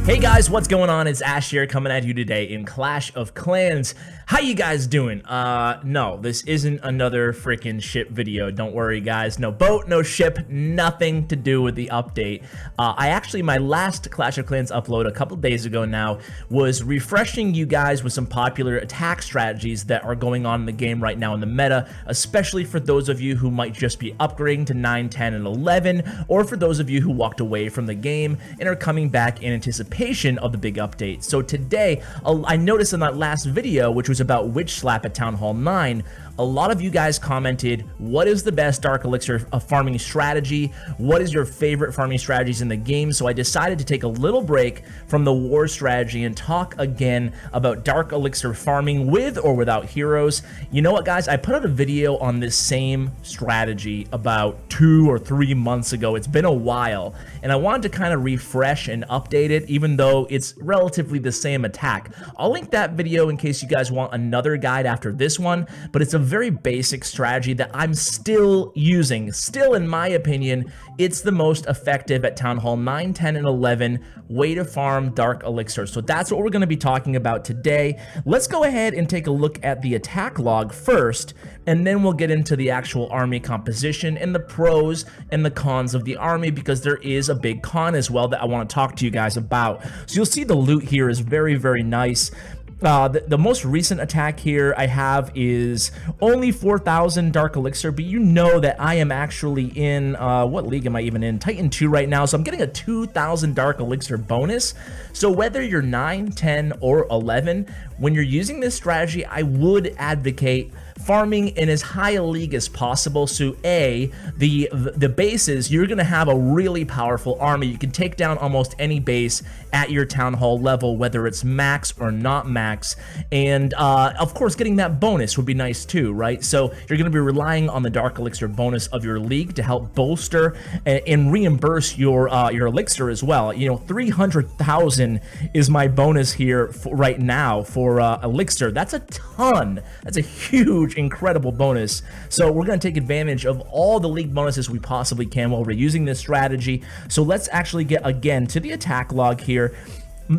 Hey guys, what's going on? It's Ash here coming at you today in Clash of Clans. How you guys doing? No, this isn't another freaking ship video. Don't worry guys, no boat, no ship, nothing to do with the update. My last Clash of Clans upload a couple days ago now was refreshing you guys with some popular attack strategies that are going on in the game right now in the meta, especially for those of you who might just be upgrading to 9, 10, and 11, or for those of you who walked away from the game and are coming back in anticipation of the big update. So today, I noticed in that last video, which was about Witch Slap at Town Hall 9, a lot of you guys commented, what is the best Dark Elixir farming strategy? What is your favorite farming strategies in the game? So I decided to take a little break from the war strategy and talk again about Dark Elixir farming with or without heroes. You know what guys, I put out a video on this same strategy about 2 or 3 months ago. It's been a while, and I wanted to kind of refresh and update it, even though it's relatively the same attack. I'll link that video in case you guys want another guide after this one, but it's a very basic strategy that I'm still using. Still, in my opinion, it's the most effective at Town Hall 9, 10, and 11 way to farm Dark Elixir. So that's what we're going to be talking about today. Let's go ahead and take a look at the attack log first, and then we'll get into the actual army composition and the pros and the cons of the army, because there is a big con as well that I want to talk to you guys about. So you'll see the loot here is very, very nice. The most recent attack here I have is only 4,000 Dark Elixir, but you know that I am actually in, what league am I even in? Titan 2 right now, so I'm getting a 2,000 Dark Elixir bonus. So whether you're 9, 10, or 11, when you're using this strategy, I would advocate farming in as high a league as possible. So the bases, you're going to have a really powerful army. You can take down almost any base at your town hall level, whether it's max or not max. And of course, getting that bonus would be nice too, right? So you're going to be relying on the Dark Elixir bonus of your league to help bolster and reimburse your elixir as well. You know, 300,000 is my bonus here right now for elixir. That's a ton. That's a huge, incredible bonus. So we're going to take advantage of all the league bonuses we possibly can while we're using this strategy. So let's actually get again to the attack log here.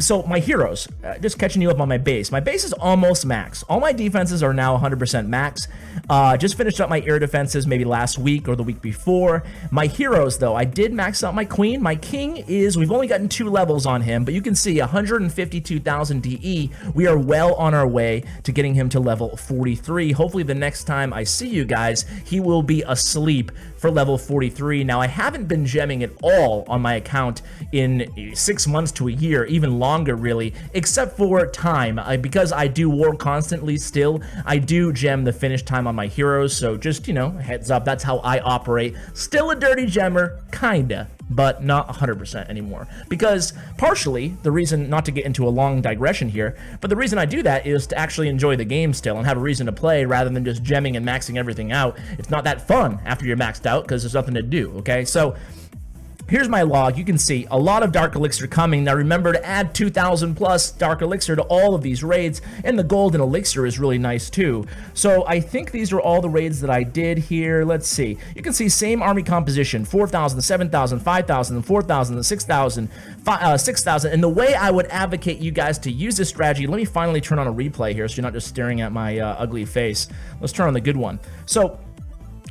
So my heroes, just catching you up on my base. My base is almost max. All my defenses are now 100% max. Just finished up my air defenses maybe last week or the week before. My heroes, though, I did max out my queen. My king is, we've only gotten 2 levels on him, but you can see 152,000 DE. We are well on our way to getting him to level 43. Hopefully the next time I see you guys, he will be asleep for level 43. Now, I haven't been gemming at all on my account in 6 months to a year, even longer really, except for time. Because I do war constantly still, I do gem the finish time on my heroes. So just, you know, heads up, that's how I operate. Still a dirty gemmer, kinda, but not 100% anymore. Because partially, the reason, not to get into a long digression here, but the reason I do that is to actually enjoy the game still and have a reason to play rather than just gemming and maxing everything out. It's not that fun after you're maxed out because there's nothing to do, okay? So here's my log. You can see a lot of Dark Elixir coming. Now remember to add 2,000 plus Dark Elixir to all of these raids, and the Golden Elixir is really nice too. So I think these are all the raids that I did here. Let's see. You can see same army composition, 4,000, 7,000, 5,000, 4,000, 6,000, 6,000. And the way I would advocate you guys to use this strategy, let me finally turn on a replay here so you're not just staring at my ugly face. Let's turn on the good one. So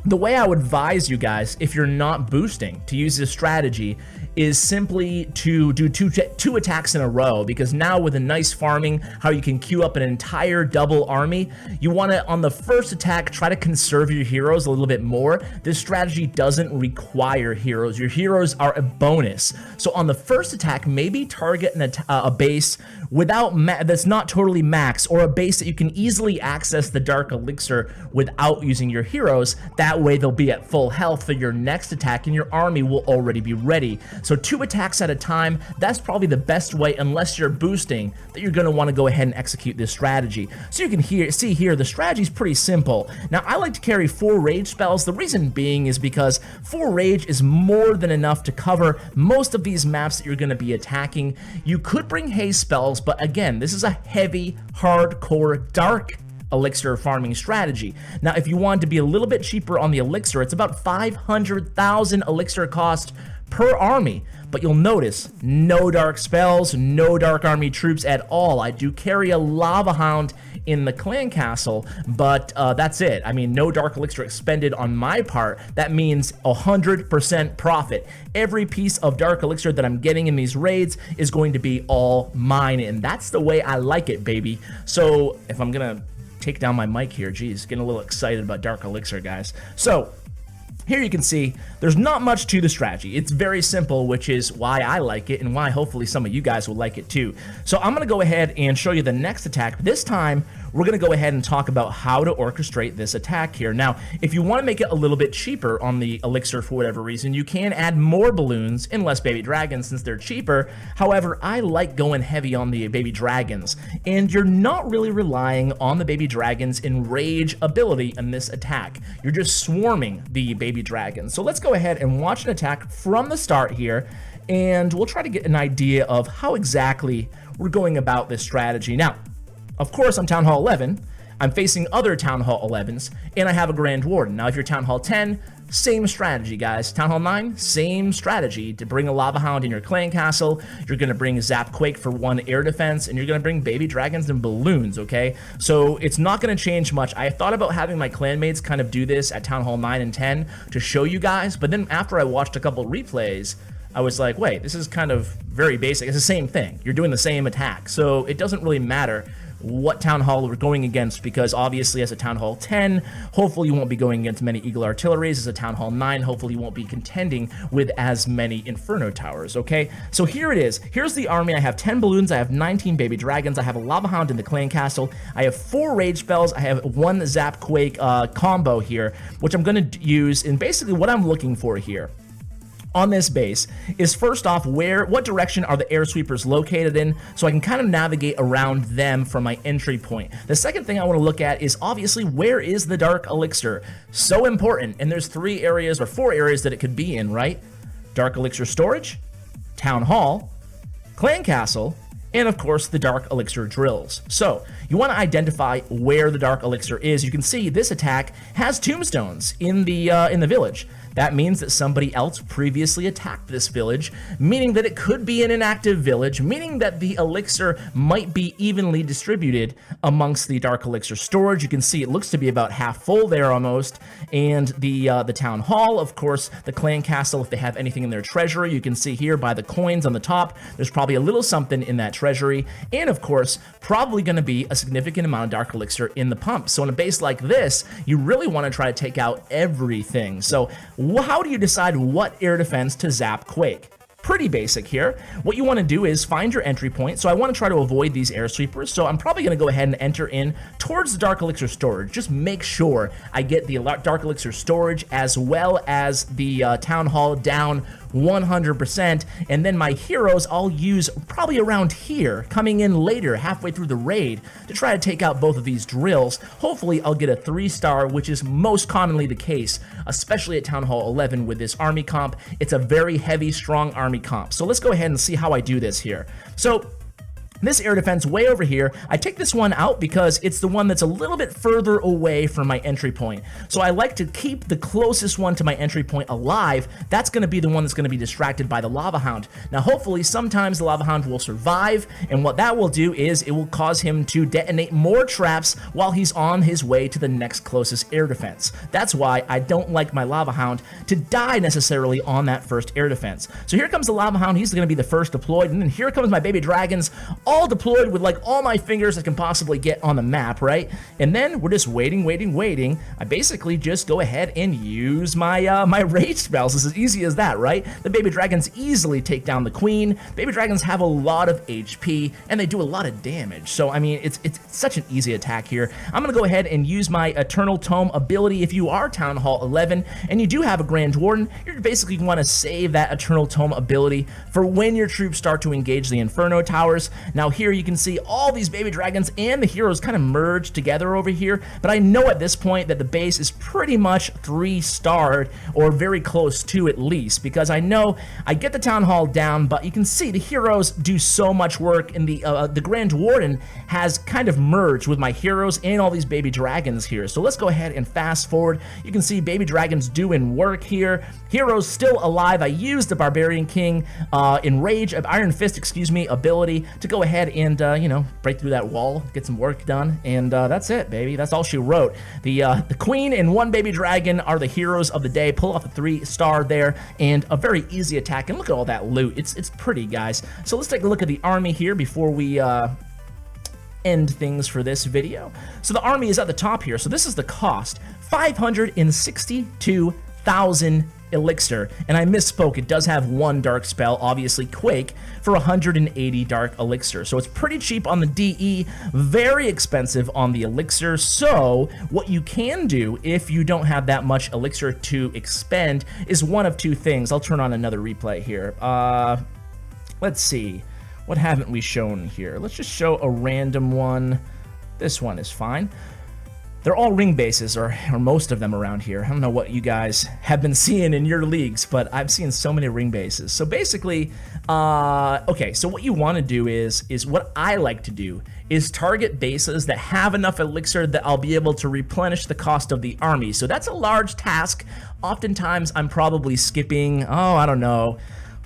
the way I would advise you guys, if you're not boosting, to use this strategy is simply to do two attacks in a row, because now with a nice farming, how you can queue up an entire double army, you want to, on the first attack, try to conserve your heroes a little bit more. This strategy doesn't require heroes. Your heroes are a bonus. So on the first attack, maybe target a base without that's not totally max, or a base that you can easily access the Dark Elixir without using your heroes. That way they'll be at full health for your next attack and your army will already be ready. So 2 attacks at a time, that's probably the best way, unless you're boosting, that you're going to want to go ahead and execute this strategy. So you can see here, the strategy is pretty simple. Now, I like to carry 4 rage spells. The reason being is because 4 rage is more than enough to cover most of these maps that you're going to be attacking. You could bring haze spells, but again, this is a heavy, hardcore, Dark Elixir farming strategy. Now, if you want to be a little bit cheaper on the elixir, it's about 500,000 elixir cost per army. But you'll notice no dark spells, no dark army troops at all. I do carry a Lava Hound in the clan castle, but that's it. I mean, no Dark Elixir expended on my part. That means 100% profit. Every piece of Dark Elixir that I'm getting in these raids is going to be all mine, and that's the way I like it, baby. So if I'm gonna take down my mic here, geez, getting a little excited about Dark Elixir, guys. So here you can see there's not much to the strategy. It's very simple, which is why I like it and why hopefully some of you guys will like it too. So I'm going to go ahead and show you the next attack. This time, we're going to go ahead and talk about how to orchestrate this attack here. Now, if you want to make it a little bit cheaper on the elixir for whatever reason, you can add more balloons and less baby dragons since they're cheaper. However, I like going heavy on the baby dragons, and you're not really relying on the baby dragons' enrage ability in this attack. You're just swarming the baby dragons. So let's go ahead and watch an attack from the start here, and we'll try to get an idea of how exactly we're going about this strategy. Now, of course, I'm Town Hall 11, I'm facing other Town Hall 11s, and I have a Grand Warden. Now, if you're Town Hall 10, same strategy, guys. Town Hall 9, same strategy. To bring a Lava Hound in your clan castle, you're going to bring Zap Quake for 1 air defense, and you're going to bring baby dragons and balloons, okay? So it's not going to change much. I thought about having my clanmates kind of do this at Town Hall 9 and 10 to show you guys, but then after I watched a couple replays, I was like, wait, this is kind of very basic. It's the same thing. You're doing the same attack, so it doesn't really matter what Town Hall we're going against, because obviously as a Town Hall 10, hopefully you won't be going against many Eagle Artilleries. As a Town Hall 9, hopefully you won't be contending with as many Inferno Towers, okay? So here it is. Here's the army. I have 10 balloons, I have 19 baby dragons, I have a Lava Hound in the clan castle, I have 4 rage spells, I have 1 Zap Quake combo here, which I'm going to use, and basically what I'm looking for here on this base is, first off, what direction are the air sweepers located in, so I can kind of navigate around them from my entry point. The second thing I want to look at is obviously where is the Dark Elixir. So important, and there's 3 areas or 4 areas that it could be in, right? Dark Elixir storage, Town Hall, Clan Castle, and of course the Dark Elixir drills. So you want to identify where the Dark Elixir is. You can see this attack has tombstones in the village. That means that somebody else previously attacked this village, meaning that it could be an inactive village, meaning that the elixir might be evenly distributed amongst the Dark Elixir storage. You can see it looks to be about half full there almost, and the Town Hall, of course, the Clan Castle, if they have anything in their treasury, you can see here by the coins on the top, there's probably a little something in that treasury, and of course, probably going to be a significant amount of Dark Elixir in the pump. So in a base like this, you really want to try to take out everything. So how do you decide what air defense to Zap Quake? Pretty basic here. What you want to do is find your entry point. So I want to try to avoid these air sweepers. So I'm probably going to go ahead and enter in towards the Dark Elixir storage. Just make sure I get the Dark Elixir storage as well as the Town Hall down 100%, and then my heroes I'll use probably around here, coming in later, halfway through the raid, to try to take out both of these drills. Hopefully I'll get a 3-star, which is most commonly the case, especially at Town Hall 11 with this army comp. It's a very heavy, strong army comp. So let's go ahead and see how I do this here. So this air defense way over here, I take this one out because it's the one that's a little bit further away from my entry point. So I like to keep the closest one to my entry point alive. That's going to be the one that's going to be distracted by the Lava Hound. Now hopefully sometimes the Lava Hound will survive, and what that will do is it will cause him to detonate more traps while he's on his way to the next closest air defense. That's why I don't like my Lava Hound to die necessarily on that first air defense. So here comes the Lava Hound, he's going to be the first deployed, and then here comes my baby dragons, all deployed with like all my fingers I can possibly get on the map, right? And then we're just waiting. I basically just go ahead and use my my rage spells. It's as easy as that, right? The baby dragons easily take down the queen. Baby dragons have a lot of HP and they do a lot of damage. So I mean, it's such an easy attack here. I'm gonna go ahead and use my Eternal Tome ability. If you are Town Hall 11 and you do have a Grand Warden, you're basically want to save that Eternal Tome ability for when your troops start to engage the Inferno Towers. Now here you can see all these baby dragons and the heroes kind of merged together over here, but I know at this point that the base is pretty much 3-starred or very close to at least, because I know I get the town hall down, but you can see the heroes do so much work, and the Grand Warden has kind of merged with my heroes and all these baby dragons here. So let's go ahead and fast forward. You can see baby dragons doing work here. Heroes still alive. I used the Barbarian King Enrage of Iron Fist, ability to go ahead and you know, break through that wall, get some work done, and that's it, baby. That's all she wrote. The Queen and 1 baby dragon are the heroes of the day. Pull off a 3-star there, and a very easy attack. And look at all that loot. It's pretty, guys. So let's take a look at the army here before we end things for this video. So the army is at the top here. So this is the cost, 562,000 elixir, and I misspoke. It does have 1 dark spell, obviously Quake, for 180 dark elixir. So it's pretty cheap on the DE, very expensive on the elixir. So what you can do if you don't have that much elixir to expend is one of 2 things. I'll turn on another replay here. Let's see. What haven't we shown here? Let's just show a random one. This one is fine. They're all ring bases, or most of them around here. I don't know what you guys have been seeing in your leagues, but I've seen so many ring bases. So basically, okay, so what you want to do is what I like to do is target bases that have enough elixir that I'll be able to replenish the cost of the army. So that's a large task. Oftentimes, I'm probably skipping, I don't know,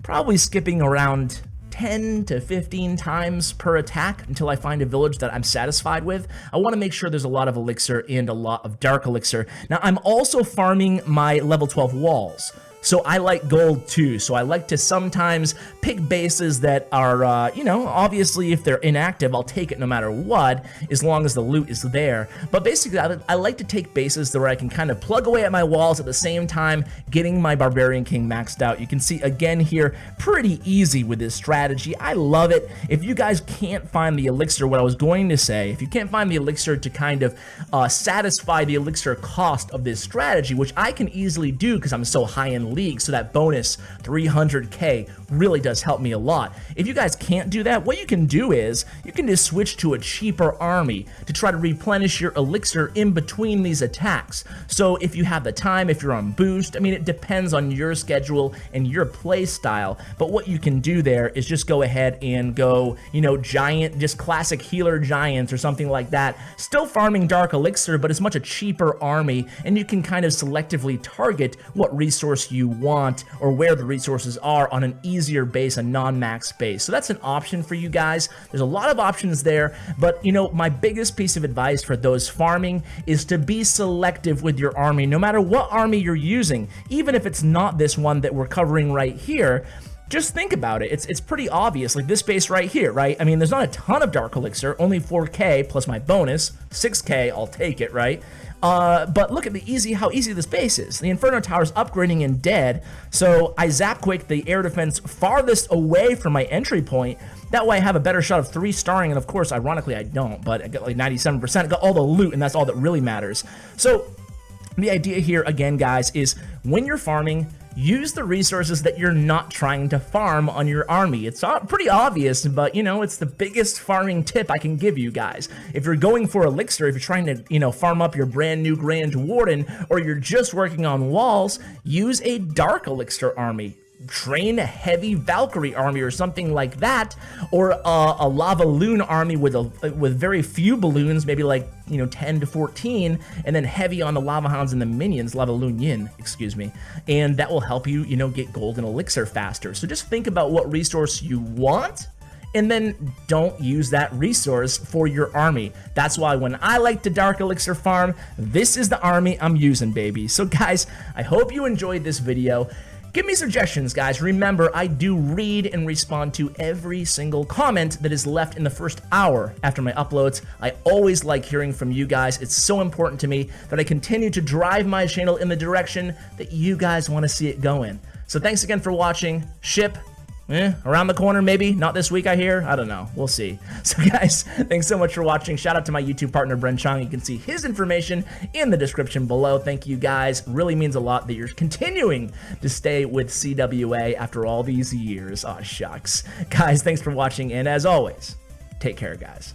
probably skipping around 10 to 15 times per attack until I find a village that I'm satisfied with. I want to make sure there's a lot of elixir and a lot of dark elixir. Now, I'm also farming my level 12 walls. So I like gold too, so I like to sometimes pick bases that are, you know, obviously if they're inactive, I'll take it no matter what, as long as the loot is there. But basically, I like to take bases where I can kind of plug away at my walls at the same time getting my Barbarian King maxed out. You can see again here, pretty easy with this strategy. I love it. If you guys can't find the elixir, what I was going to say, if you can't find the elixir to kind of satisfy the elixir cost of this strategy, which I can easily do because I'm so high in league, so that bonus 300k really does help me a lot. If you guys can't do that, what you can do is you can just switch to a cheaper army to try to replenish your elixir in between these attacks. So if you have the time, if you're on boost, I mean, it depends on your schedule and your play style, but what you can do there is just go ahead and go, you know, giant, just classic healer giants or something like that, still farming dark elixir, but it's much a cheaper army, and you can kind of selectively target what resource you want or where the resources are on an easier base, a non-max base. So that's an option for you guys. There's a lot of options there, but you know, my biggest piece of advice for those farming is to be selective with your army, no matter what army you're using, even if it's not this one that we're covering right here. Just think about it. It's pretty obvious, like this base right here, right? I mean, there's not a ton of dark elixir, only 4k plus my bonus, 6k, I'll take it, right? But look at how easy this base is. The Inferno Tower's upgrading and dead, so I zap quick the air defense farthest away from my entry point. That way I have a better shot of 3-starring, and of course, ironically, I don't, but I got like 97%. I got all the loot, and that's all that really matters. So the idea here, again, guys, is when you're farming, use the resources that you're not trying to farm on your army. It's pretty obvious, but you know, it's the biggest farming tip I can give you guys. If you're going for elixir, if you're trying to, you know, farm up your brand new Grand Warden, or you're just working on walls, use a dark elixir army. Train a heavy Valkyrie army or something like that, or a lava loon army with very few balloons, maybe like, you know, 10 to 14, and then heavy on the lava hounds and the minions, lava loon yin, excuse me, and that will help you, you know, get gold and elixir faster. So just think about what resource you want, and then don't use that resource for your army. That's why when I like to dark elixir farm, this is the army I'm using, baby. So guys, I hope you enjoyed this video. Give me suggestions, guys. Remember, I do read and respond to every single comment that is left in the first hour after my uploads. I always like hearing from you guys. It's so important to me that I continue to drive my channel in the direction that you guys want to see it go in. So thanks again for watching. Ship, around the corner maybe. Not this week, I hear. I don't know. We'll see. So guys, thanks so much for watching. Shout out to my YouTube partner, Bren Chong. You can see his information in the description below. Thank you guys. Really means a lot that you're continuing to stay with CWA after all these years. Oh, shucks. Guys, thanks for watching, and as always, Take care, guys.